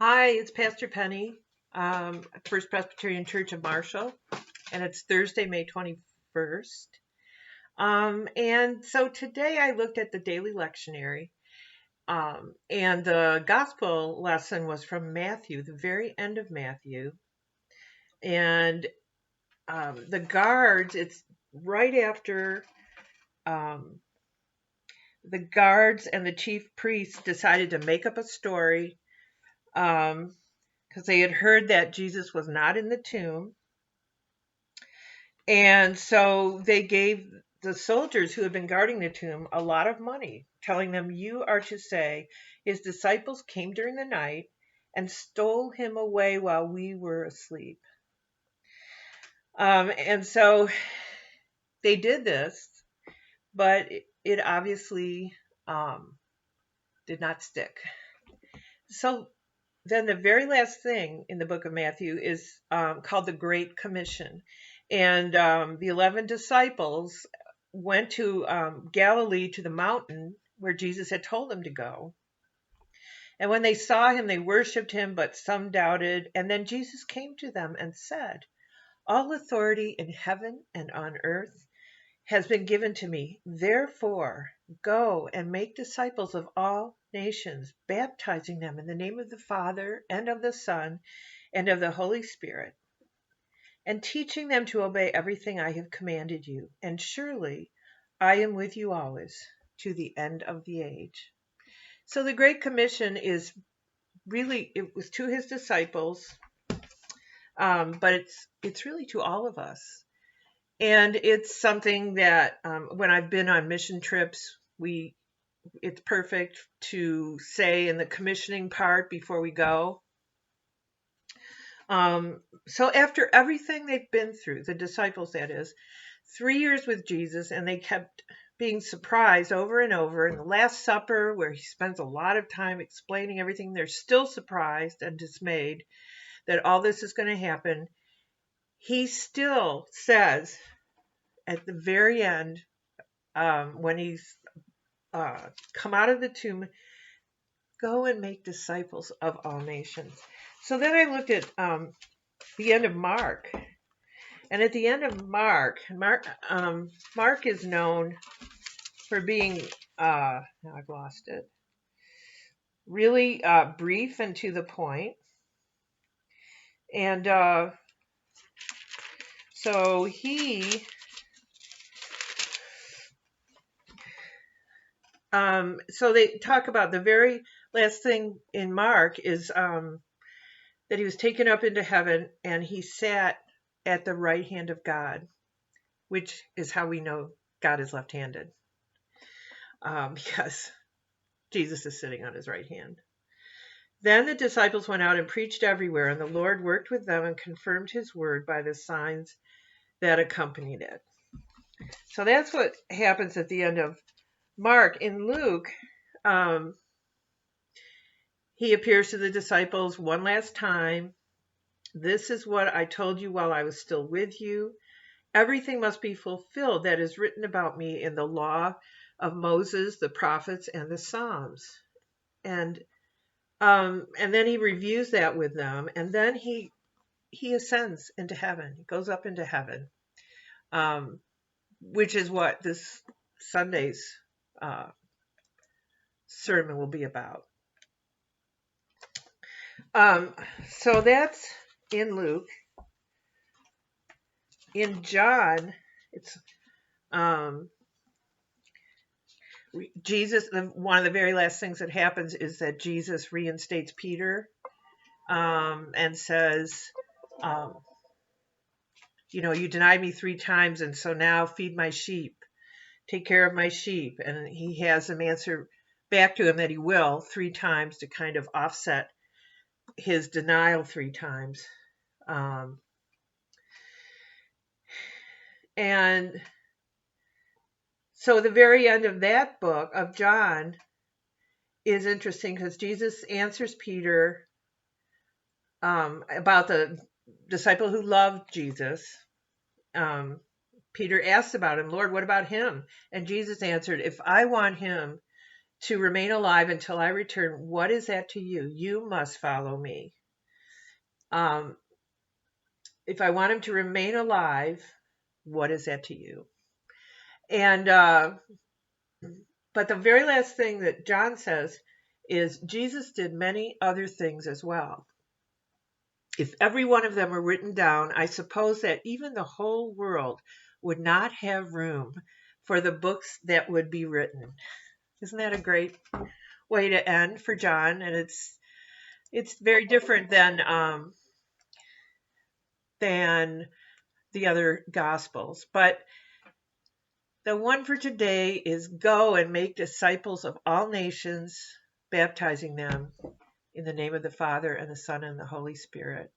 Hi, it's Pastor Penny, First Presbyterian Church of Marshall, and it's Thursday, May 21st. And so today I looked at the daily lectionary, and the gospel lesson was from Matthew, the very end of Matthew. And the guards, it's right after the guards and the chief priests decided to make up a story because they had heard that Jesus was not in the tomb. And so they gave the soldiers who had been guarding the tomb a lot of money, telling them, "You are to say, his disciples came during the night and stole him away while we were asleep." And so they did this, but it obviously did not stick. So then the very last thing in the book of Matthew is called the Great Commission. And the 11 disciples went to Galilee, to the mountain where Jesus had told them to go. And when they saw him, they worshiped him, but some doubted. And then Jesus came to them and said, "All authority in heaven and on earth has been given to me. Therefore, go and make disciples of all nations, baptizing them in the name of the Father and of the Son and of the Holy Spirit, and teaching them to obey everything I have commanded you. And surely I am with you always to the end of the age." So the Great Commission is really, it was to his disciples, but it's really to all of us. And it's something that when I've been on mission trips, it's perfect to say in the commissioning part before we go. So after everything they've been through, the disciples, that is, 3 years with Jesus, and they kept being surprised over and over. In the Last Supper, where he spends a lot of time explaining everything, they're still surprised and dismayed that all this is going to happen. He still says at the very end, when he's come out of the tomb, "Go and make disciples of all nations." So then I looked at the end of Mark. And at the end of Mark is known for being, now I've lost it, really brief and to the point. And so so they talk about the very last thing in Mark is that he was taken up into heaven and he sat at the right hand of God, which is how we know God is left-handed, because Jesus is sitting on his right hand. Then the disciples went out and preached everywhere, and the Lord worked with them and confirmed his word by the signs that accompanied it. So that's what happens at the end of Mark. In Luke, he appears to the disciples one last time. "This is what I told you while I was still with you. Everything must be fulfilled that is written about me in the law of Moses, the prophets, and the Psalms." And then he reviews that with them, and then he ascends into heaven. He goes up into heaven, which is what this Sunday's sermon will be about. So that's in Luke. In John, it's Jesus. One of the very last things that happens is that Jesus reinstates Peter and says, "You denied me 3 times, and so now feed my sheep, take care of my sheep." And he has them answer back to him that he will 3 times to kind of offset his denial 3 times. And so the very end of that book of John is interesting because Jesus answers Peter about the disciple who loved Jesus. Peter asks about him, "Lord, what about him?" And Jesus answered, "If I want him to remain alive until I return, what is that to you? You must follow me. Um, if I want him to remain alive, what is that to you? And but the very last thing that John says is Jesus did many other things as well. If every one of them were written down, I suppose that even the whole world would not have room for the books that would be written. Isn't that a great way to end for John? And it's very different than the other gospels. But the one for today is go and make disciples of all nations, baptizing them in the name of the Father and the Son and the Holy Spirit.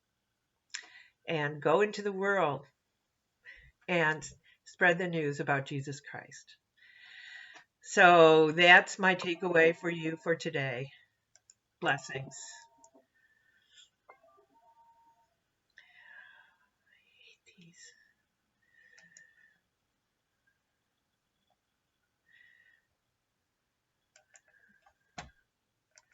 And go into the world and spread the news about Jesus Christ. So that's my takeaway for you for today. Blessings. I hate these.